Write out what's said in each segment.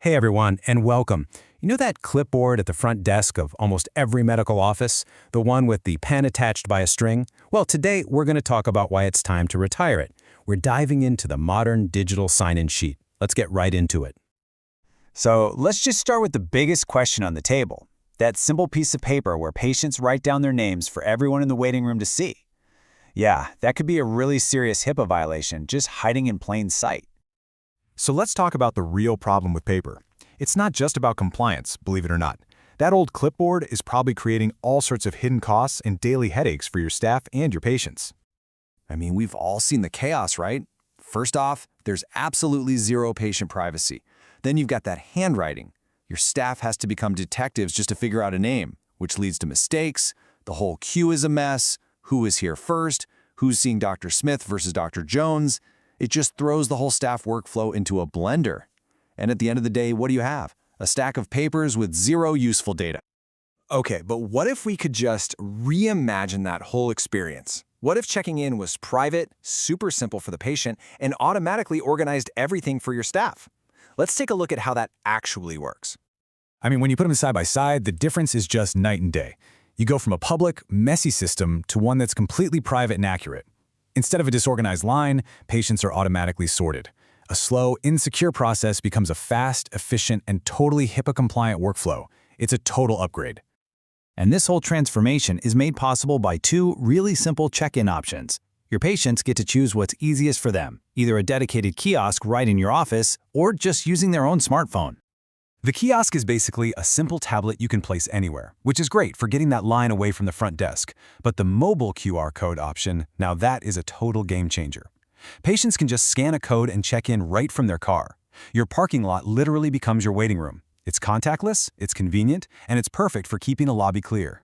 Hey everyone, and welcome. You know that clipboard at the front desk of almost every medical office? The one with the pen attached by a string? Well, today we're going to talk about why it's time to retire it. We're diving into the modern digital sign-in sheet. Let's get right into it. So let's just start with the biggest question on the table. That simple piece of paper where patients write down their names for everyone in the waiting room to see. Yeah, that could be a really serious HIPAA violation, just hiding in plain sight. So let's talk about the real problem with paper. It's not just about compliance, believe it or not. That old clipboard is probably creating all sorts of hidden costs and daily headaches for your staff and your patients. I mean, we've all seen the chaos, right? First off, there's absolutely zero patient privacy. Then you've got that handwriting. Your staff has to become detectives just to figure out a name, which leads to mistakes. The whole queue is a mess. Who is here first? Who's seeing Dr. Smith versus Dr. Jones? It just throws the whole staff workflow into a blender. And at the end of the day, what do you have? A stack of papers with zero useful data. Okay, but what if we could just reimagine that whole experience? What if checking in was private, super simple for the patient, and automatically organized everything for your staff? Let's take a look at how that actually works. I mean, when you put them side by side, the difference is just night and day. You go from a public, messy system to one that's completely private and accurate. Instead of a disorganized line, patients are automatically sorted. A slow, insecure process becomes a fast, efficient, and totally HIPAA-compliant workflow. It's a total upgrade. And this whole transformation is made possible by two really simple check-in options. Your patients get to choose what's easiest for them, either a dedicated kiosk right in your office or just using their own smartphone. The kiosk is basically a simple tablet you can place anywhere, which is great for getting that line away from the front desk. But the mobile QR code option, now that is a total game changer. Patients can just scan a code and check in right from their car. Your parking lot literally becomes your waiting room. It's contactless, it's convenient, and it's perfect for keeping a lobby clear.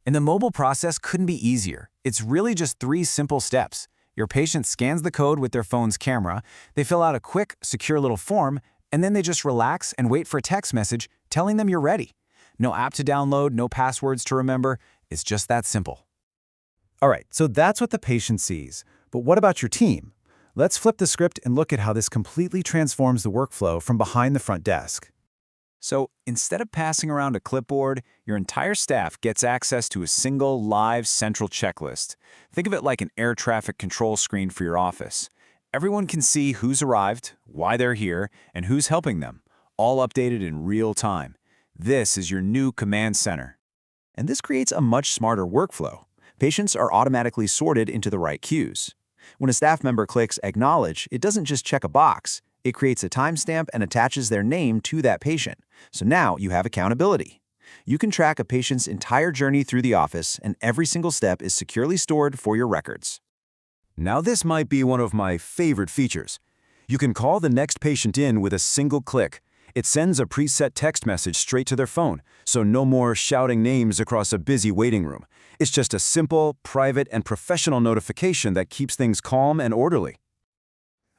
And the mobile process couldn't be easier. It's really just 3 simple steps. Your patient scans the code with their phone's camera, they fill out a quick, secure little form, and then they just relax and wait for a text message telling them you're ready. No app to download, no passwords to remember. It's just that simple. All right, so that's what the patient sees. But what about your team? Let's flip the script and look at how this completely transforms the workflow from behind the front desk. So instead of passing around a clipboard, your entire staff gets access to a single live central checklist. Think of it like an air traffic control screen for your office. Everyone can see who's arrived, why they're here, and who's helping them, all updated in real time. This is your new command center. And this creates a much smarter workflow. Patients are automatically sorted into the right queues. When a staff member clicks Acknowledge, it doesn't just check a box. It creates a timestamp and attaches their name to that patient. So now you have accountability. You can track a patient's entire journey through the office, and every single step is securely stored for your records. Now this might be one of my favorite features. You can call the next patient in with a single click. It sends a preset text message straight to their phone, so no more shouting names across a busy waiting room. It's just a simple, private, and professional notification that keeps things calm and orderly.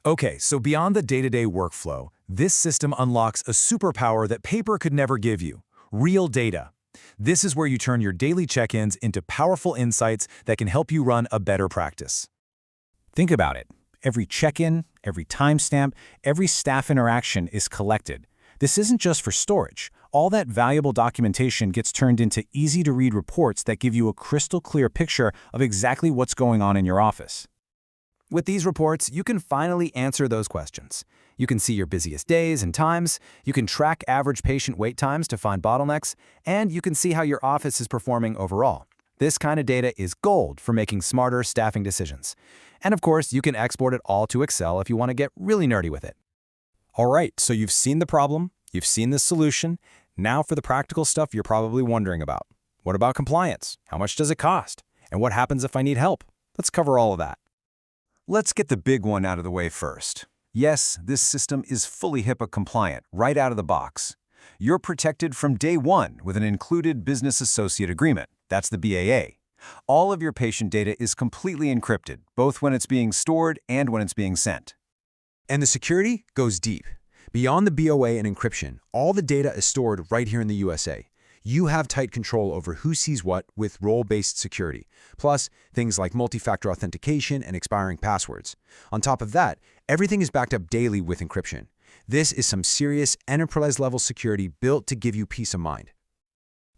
Okay, so beyond the day-to-day workflow, this system unlocks a superpower that paper could never give you: real data. This is where you turn your daily check-ins into powerful insights that can help you run a better practice. Think about it. Every check-in, every timestamp, every staff interaction is collected. This isn't just for storage. All that valuable documentation gets turned into easy-to-read reports that give you a crystal-clear picture of exactly what's going on in your office. With these reports, you can finally answer those questions. You can see your busiest days and times, you can track average patient wait times to find bottlenecks, and you can see how your office is performing overall. This kind of data is gold for making smarter staffing decisions. And of course, you can export it all to Excel if you want to get really nerdy with it. All right, so you've seen the problem, you've seen the solution. Now for the practical stuff you're probably wondering about. What about compliance? How much does it cost? And what happens if I need help? Let's cover all of that. Let's get the big one out of the way first. Yes, this system is fully HIPAA compliant right out of the box. You're protected from day one with an included business associate agreement. That's the BAA. All of your patient data is completely encrypted, both when it's being stored and when it's being sent. And the security goes deep. Beyond the BOA and encryption, all the data is stored right here in the USA. You have tight control over who sees what with role-based security, plus things like multi-factor authentication and expiring passwords. On top of that, everything is backed up daily with encryption. This is some serious enterprise-level security built to give you peace of mind.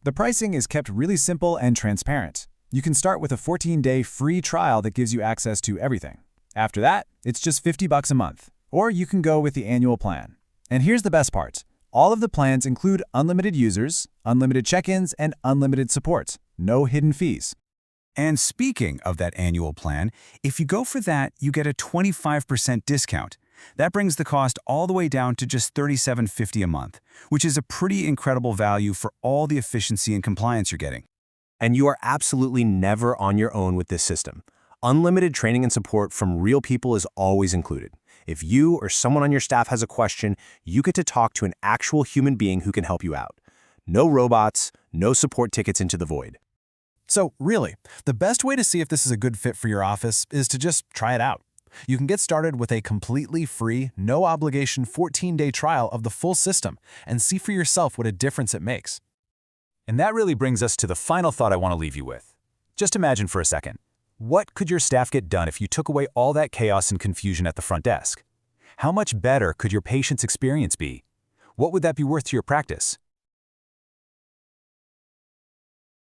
The pricing is kept really simple and transparent. You can start with a 14-day free trial that gives you access to everything. After that, it's just $50 a month. Or you can go with the annual plan. And here's the best part. All of the plans include unlimited users, unlimited check-ins, and unlimited support. No hidden fees. And speaking of that annual plan, if you go for that, you get a 25% discount. That brings the cost all the way down to just $37.50 a month, which is a pretty incredible value for all the efficiency and compliance you're getting. And you are absolutely never on your own with this system. Unlimited training and support from real people is always included. If you or someone on your staff has a question, you get to talk to an actual human being who can help you out. No robots, no support tickets into the void. So really, the best way to see if this is a good fit for your office is to just try it out. You can get started with a completely free, no-obligation 14-day trial of the full system and see for yourself what a difference it makes. And that really brings us to the final thought I want to leave you with. Just imagine for a second. What could your staff get done if you took away all that chaos and confusion at the front desk? How much better could your patient's experience be? What would that be worth to your practice?